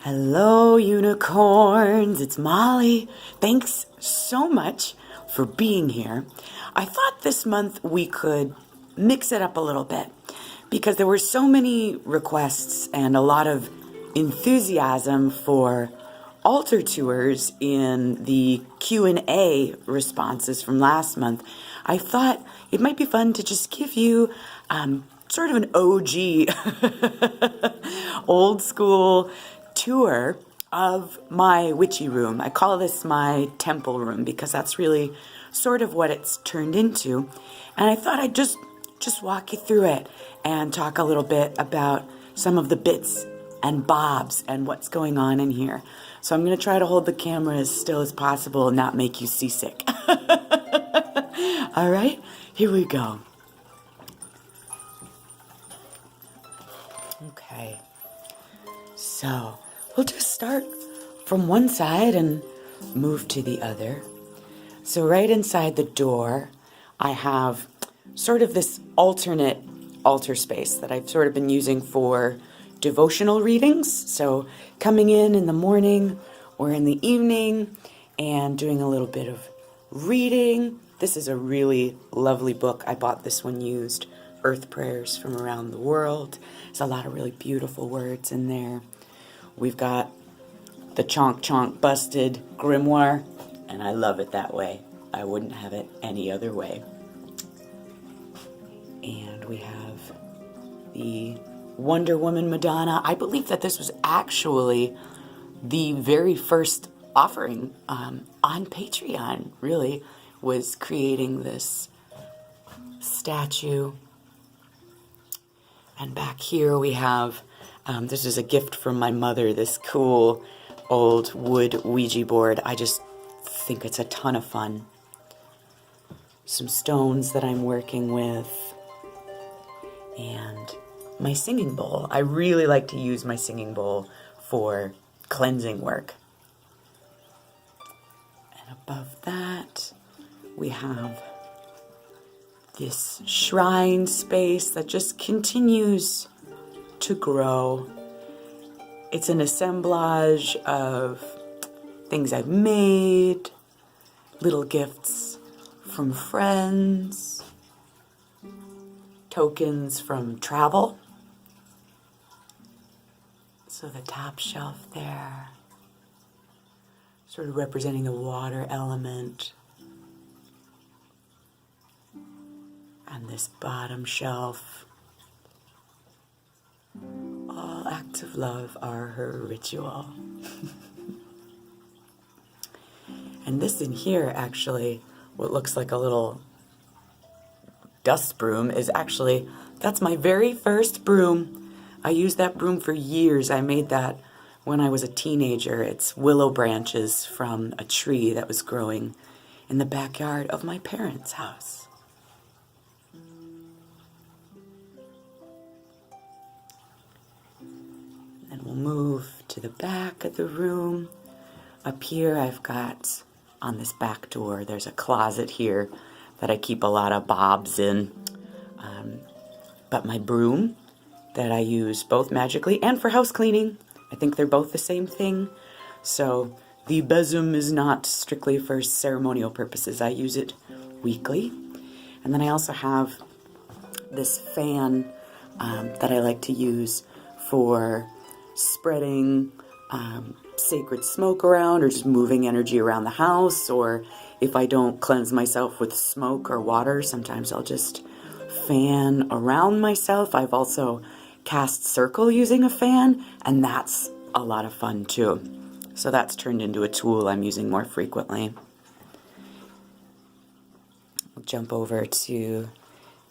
Hello, unicorns. It's Molly. Thanks so much for being here. I thought this month we could mix it up a little bit because there were so many requests and a lot of enthusiasm for altar tours in the Q&A responses from last month. I thought it might be fun to just give you sort of an OG, old school tour of my witchy room. I call this my temple room because that's really sort of what it's turned into. And I thought I'd just walk you through it and talk a little bit about some of the bits and bobs and what's going on in here. So I'm going to try to hold the camera as still as possible and not make you seasick. All right, here we go. Okay, so we'll just start from one side and move to the other. So right inside the door, I have sort of this alternate altar space that I've sort of been using for devotional readings. So coming in the morning or in the evening and doing a little bit of reading. This is a really lovely book. I bought this one used, Earth Prayers from Around the World. There's a lot of really beautiful words in there. We've got the Chonk Chonk Busted Grimoire, and I love it that way. I wouldn't have it any other way. And we have the Wonder Woman Madonna. I believe that this was actually the very first offering on Patreon, really, was creating this statue. And back here we have, this is a gift from my mother, this cool old wood Ouija board. I just think it's a ton of fun. Some stones that I'm working with. And my singing bowl. I really like to use my singing bowl for cleansing work. And above that, we have this shrine space that just continues to grow. It's an assemblage of things I've made, little gifts from friends, tokens from travel. So the top shelf there, sort of representing the water element. And this bottom shelf, all acts of love are her ritual. And this in here, actually, what looks like a little dust broom is actually, that's my very first broom. I used that broom for years. I made that when I was a teenager. It's willow branches from a tree that was growing in the backyard of my parents' house. And we'll move to the back of the room. Up here I've got, on this back door, there's a closet here that I keep a lot of bobs in. But my broom that I use both magically and for house cleaning, I think they're both the same thing. So the besom is not strictly for ceremonial purposes. I use it weekly. And then I also have this fan that I like to use for spreading sacred smoke around or just moving energy around the house. Or if I don't cleanse myself with smoke or water, sometimes I'll just fan around myself. I've also cast circle using a fan, and that's a lot of fun too. So that's turned into a tool I'm using more frequently. We'll jump over to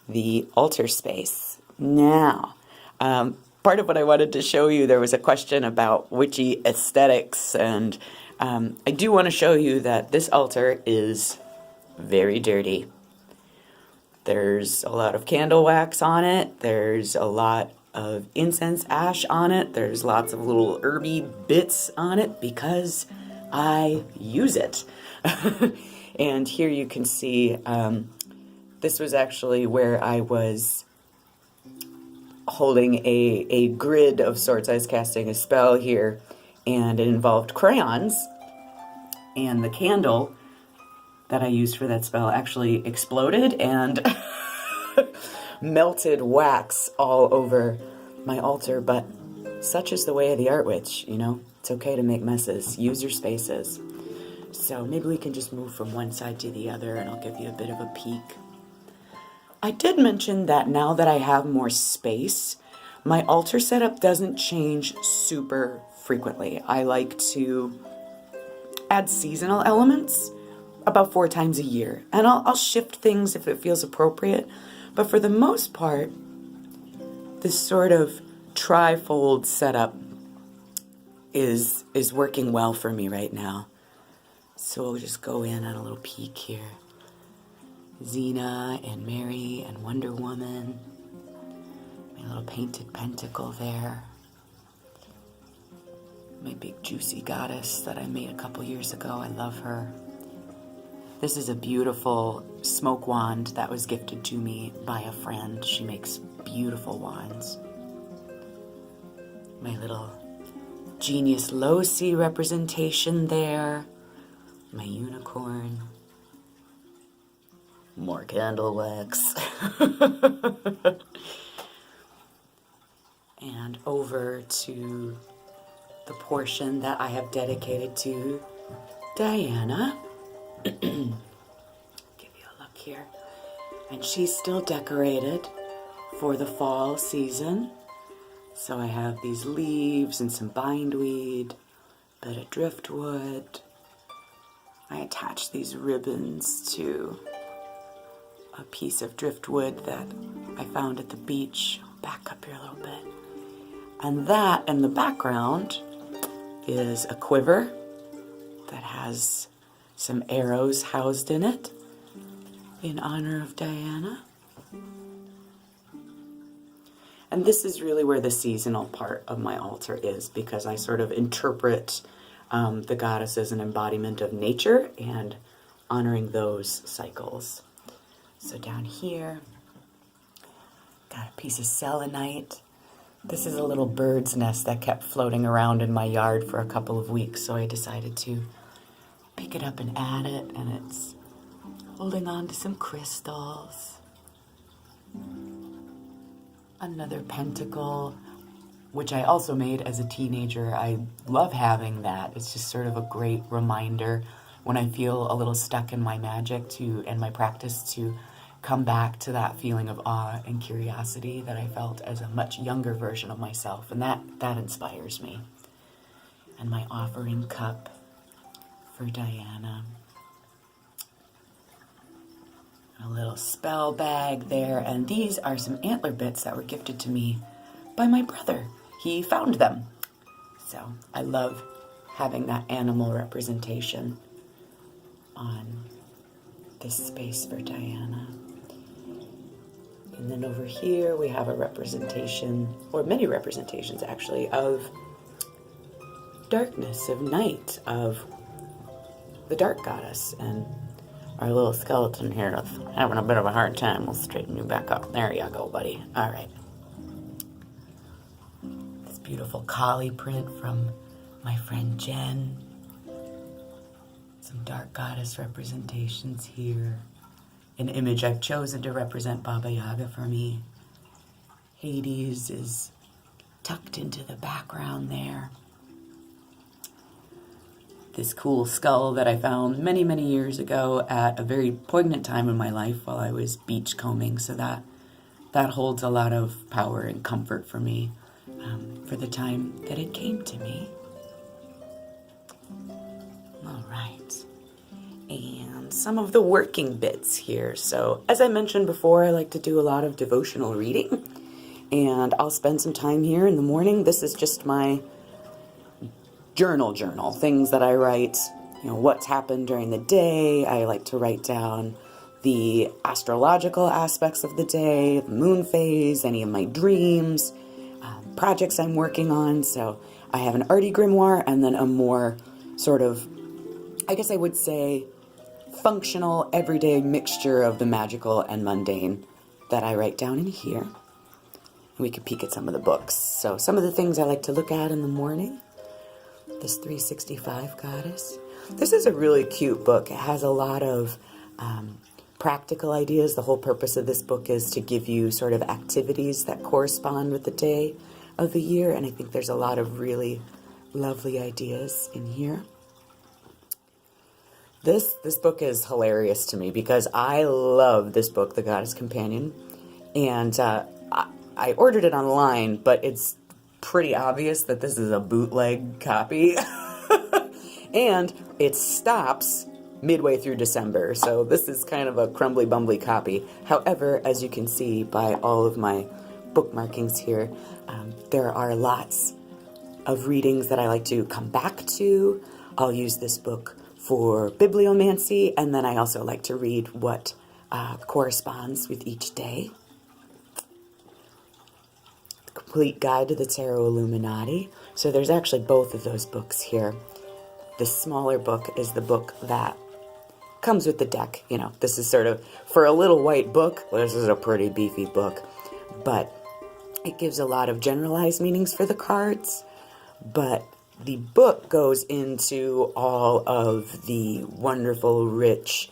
the altar space. Now, part of what I wanted to show you, there was a question about witchy aesthetics, and I do want to show you that this altar is very dirty. There's a lot of candle wax on it. There's a lot of incense ash on it. There's lots of little herby bits on it because I use it. And here you can see, this was actually where I was holding a grid of sorts. I was casting a spell here, and it involved crayons, and the candle that I used for that spell actually exploded and melted wax all over my altar, but such is the way of the Art Witch, you know? It's okay to make messes. Use your spaces. So maybe we can just move from one side to the other and I'll give you a bit of a peek. I did mention that now that I have more space, my altar setup doesn't change super frequently. I like to add seasonal elements about 4 times a year. And I'll shift things if it feels appropriate. But for the most part, this sort of trifold setup is working well for me right now. So we'll just go in on a little peek here. Xena and Mary and Wonder Woman. My little painted pentacle there. My big juicy goddess that I made a couple years ago. I love her. This is a beautiful smoke wand that was gifted to me by a friend. She makes beautiful wands. My little Genius Loci representation there. My unicorn. More candle wax. And over to the portion that I have dedicated to Diana. Give you a look here. And she's still decorated for the fall season. So I have these leaves and some bindweed, a bit of driftwood. I attach these ribbons to a piece of driftwood that I found at the beach. Back up here a little bit. And that in the background is a quiver that has some arrows housed in it in honor of Diana. And this is really where the seasonal part of my altar is, because I sort of interpret the goddess as an embodiment of nature and honoring those cycles. So down here, got a piece of selenite. This is a little bird's nest that kept floating around in my yard for a couple of weeks, so I decided to pick it up and add it, and it's holding on to some crystals. Another pentacle, which I also made as a teenager. I love having that. It's just sort of a great reminder when I feel a little stuck in my magic and my practice to come back to that feeling of awe and curiosity that I felt as a much younger version of myself, and that inspires me. And my offering cup for Diana. A little spell bag there, and these are some antler bits that were gifted to me by my brother. He found them. So I love having that animal representation on this space for Diana. And then over here we have a representation, or many representations actually, of darkness, of night, of the dark goddess. And our little skeleton here is having a bit of a hard time. We'll straighten you back up. There you go, buddy. All right. This beautiful Kali print from my friend Jen. Some dark goddess representations here. An image I've chosen to represent Baba Yaga for me. Hades is tucked into the background there. This cool skull that I found many, many years ago at a very poignant time in my life while I was beachcombing. So that holds a lot of power and comfort for me for the time that it came to me. All right. And some of the working bits here. So as I mentioned before, I like to do a lot of devotional reading. And I'll spend some time here in the morning. This is just my journal, things that I write, what's happened during the day. I like to write down the astrological aspects of the day, the moon phase, any of my dreams, projects I'm working on. So I have an arty grimoire and then a more sort of, I guess I would say, functional, everyday mixture of the magical and mundane that I write down in here. We could peek at some of the books. So some of the things I like to look at in the morning. this 365 goddess. This is a really cute book. It has a lot of practical ideas. The whole purpose of this book is to give you sort of activities that correspond with the day of the year, and I think there's a lot of really lovely ideas in here. This book is hilarious to me because I love this book, The Goddess Companion, and I ordered it online, but it's pretty obvious that this is a bootleg copy, and it stops midway through December, so this is kind of a crumbly bumbly copy. However, as you can see by all of my bookmarkings here, there are lots of readings that I like to come back to. I'll use this book for bibliomancy, and then I also like to read what corresponds with each day. The Complete Guide to the Tarot Illuminati. So there's actually both of those books here. The smaller book is the book that comes with the deck. You know, this is sort of, for a little white book, this is a pretty beefy book, but it gives a lot of generalized meanings for the cards, but the book goes into all of the wonderful, rich,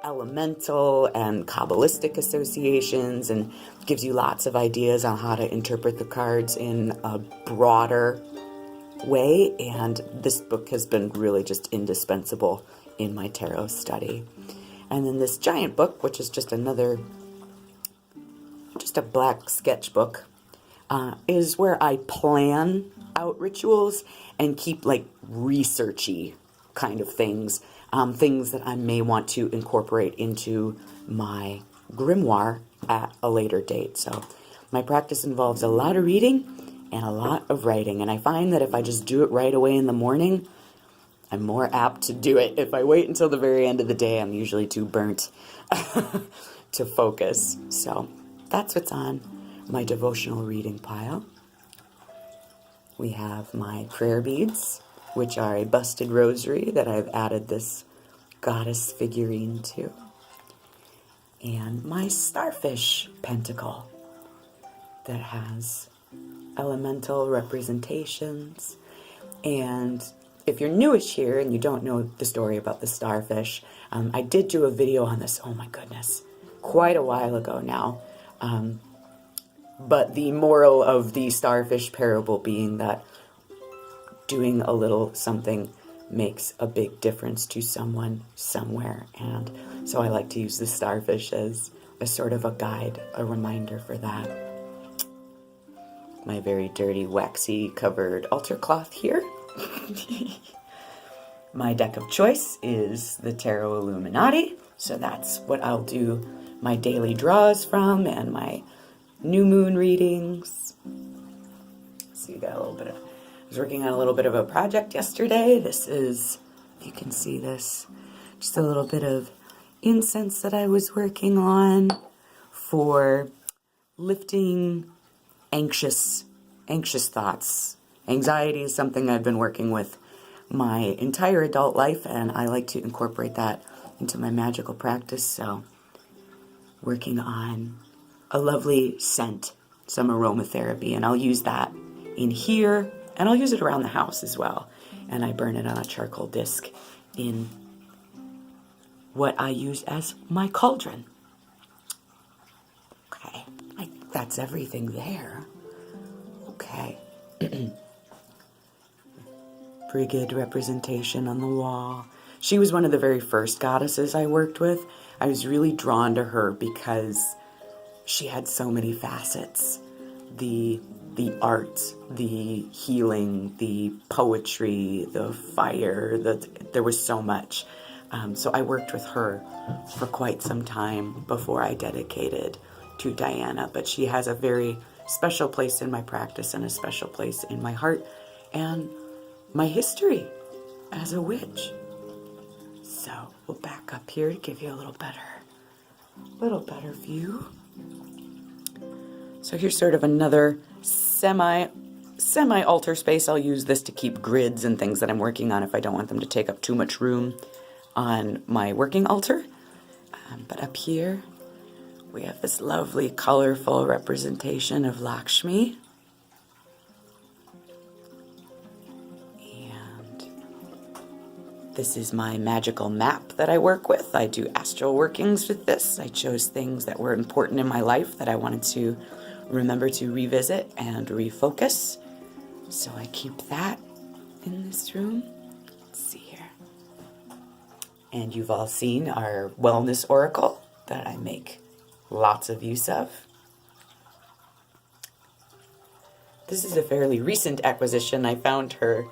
elemental and Kabbalistic associations, and gives you lots of ideas on how to interpret the cards in a broader way, and this book has been really just indispensable in my tarot study. And then this giant book, which is just a black sketchbook, is where I plan out rituals and keep like researchy kind of things, things that I may want to incorporate into my grimoire at a later date. So my practice involves a lot of reading and a lot of writing, and I find that if I just do it right away in the morning, I'm more apt to do it. If I wait until the very end of the day, I'm usually too burnt to focus. So that's what's on my devotional reading pile. We have my prayer beads, which are a busted rosary that I've added this goddess figurine to, and my starfish pentacle that has elemental representations. And if you're newish here and you don't know the story about the starfish, I did do a video on this, oh my goodness, quite a while ago now. But the moral of the starfish parable being that doing a little something makes a big difference to someone somewhere. And so I like to use the starfish as a sort of a guide, a reminder for that. My very dirty, waxy covered altar cloth here. My deck of choice is the Tarot Illuminati, so that's what I'll do my daily draws from and my new moon readings. So you got a little bit of, I was working on a little bit of a project yesterday. This is, if you can see this, just a little bit of incense that I was working on for lifting anxious thoughts. Anxiety is something I've been working with my entire adult life, and I like to incorporate that into my magical practice. So working on a lovely scent, some aromatherapy, and I'll use that in here, and I'll use it around the house as well. And I burn it on a charcoal disc in what I use as my cauldron. Okay, that's everything there. Okay. Brigid representation on the wall. She was one of the very first goddesses I worked with. I was really drawn to her because she had so many facets. The art, the healing, the poetry, the fire, there was so much. So I worked with her for quite some time before I dedicated to Diana, but she has a very special place in my practice and a special place in my heart and my history as a witch. So we'll back up here to give you a little better view. So here's sort of another semi altar space. I'll use this to keep grids and things that I'm working on if I don't want them to take up too much room on my working altar. But up here we have this lovely colorful representation of Lakshmi. This is my magical map that I work with. I do astral workings with this. I chose things that were important in my life that I wanted to remember to revisit and refocus. So I keep that in this room. Let's see here. And you've all seen our wellness oracle that I make lots of use of. This is a fairly recent acquisition. I found her,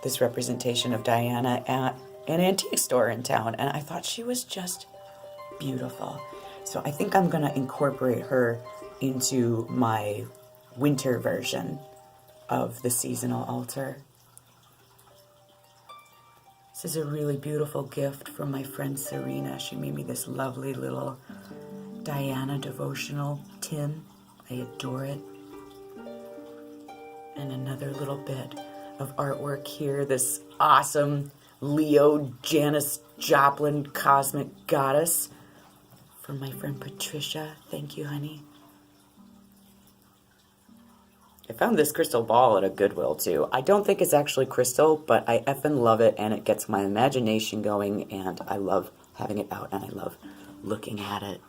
this representation of Diana at an antique store in town, and I thought she was just beautiful. So I think I'm going to incorporate her into my winter version of the seasonal altar. This is a really beautiful gift from my friend Serena. She made me this lovely little Diana devotional tin. I adore it. And another little bit of artwork here. This awesome Leo Janis Joplin Cosmic Goddess from my friend Patricia. Thank you, honey. I found this crystal ball at a Goodwill, too. I don't think it's actually crystal, but I effing love it, and it gets my imagination going, and I love having it out, and I love looking at it.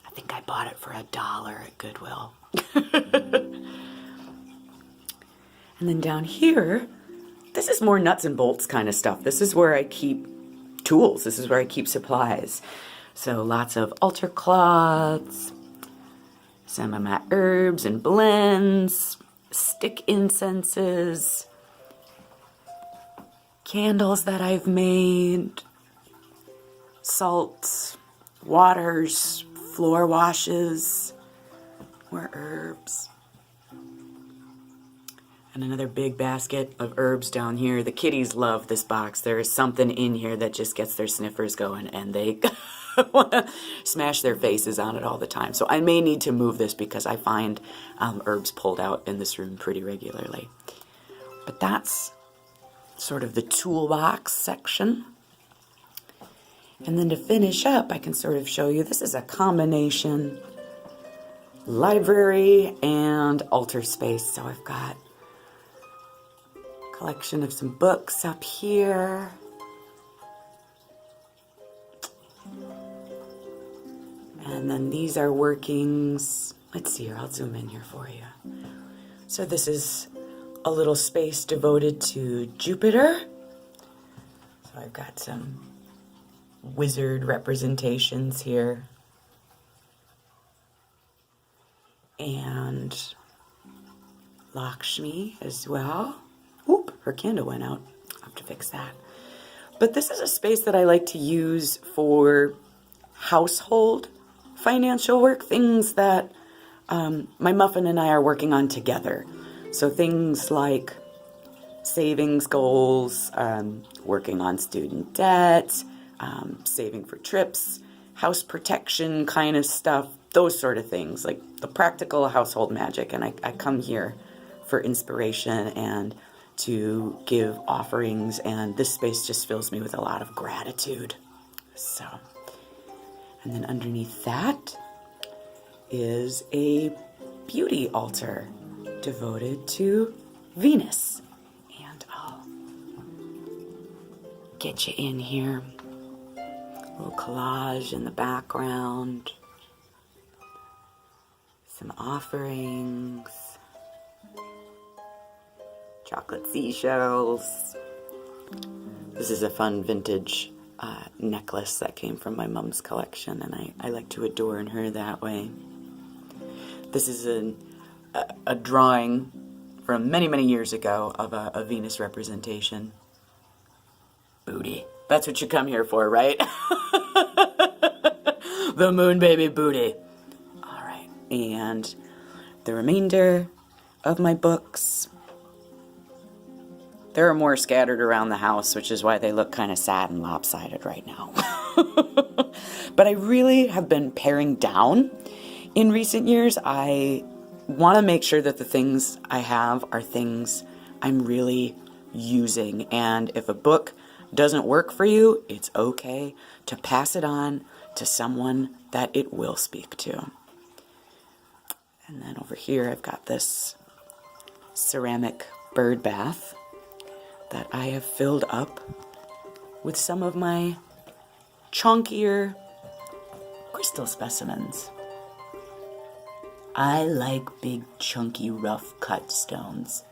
I think I bought it for $1 at Goodwill. And then down here, this is more nuts and bolts kind of stuff. This is where I keep tools. This is where I keep supplies. So lots of altar cloths, some of my herbs and blends, stick incenses, candles that I've made, salts, waters, floor washes, more herbs. And another big basket of herbs down here. The kitties love this box. There is something in here that just gets their sniffers going, and they want to smash their faces on it all the time. So I may need to move this because I find herbs pulled out in this room pretty regularly. But that's sort of the toolbox section. And then to finish up, I can sort of show you, this is a combination library and altar space. So I've got collection of some books up here. And then these are workings. Let's see here, I'll zoom in here for you. So this is a little space devoted to Jupiter. So I've got some wizard representations here. And Lakshmi as well. Oop, her candle went out. I'll have to fix that. But this is a space that I like to use for household financial work, things that my muffin and I are working on together. So things like savings goals, working on student debt, saving for trips, house protection kind of stuff, those sort of things, like the practical household magic. And I come here for inspiration and to give offerings, and this space just fills me with a lot of gratitude. So, and then underneath that is a beauty altar devoted to Venus. And I'll get you in here. A little collage in the background. Some offerings. Chocolate seashells. This is a fun vintage necklace that came from my mom's collection, and I like to adorn her that way. This is a drawing from many, many years ago of a Venus representation. Booty. That's what you come here for, right? The moon baby booty. All right. And the remainder of my books. There are more scattered around the house, which is why they look kind of sad and lopsided right now. But I really have been paring down in recent years. I want to make sure that the things I have are things I'm really using. And if a book doesn't work for you, it's okay to pass it on to someone that it will speak to. And then over here, I've got this ceramic bird bath that I have filled up with some of my chunkier crystal specimens. I like big, chunky, rough cut stones.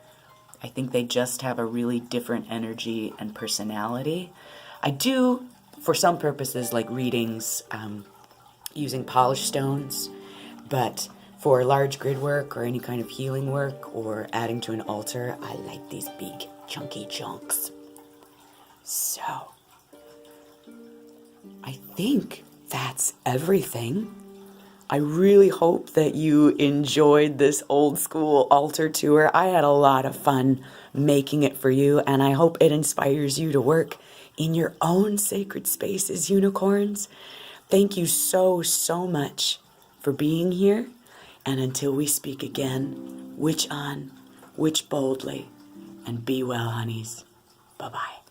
I think they just have a really different energy and personality. I do, for some purposes, like readings, using polished stones, but for large grid work or any kind of healing work or adding to an altar, I like these big, chunky chunks. So, I think that's everything. I really hope that you enjoyed this old school altar tour. I had a lot of fun making it for you, and I hope it inspires you to work in your own sacred spaces, unicorns. Thank you so, so much for being here. And until we speak again, witch on, witch boldly, and be well, honeys. Bye-bye.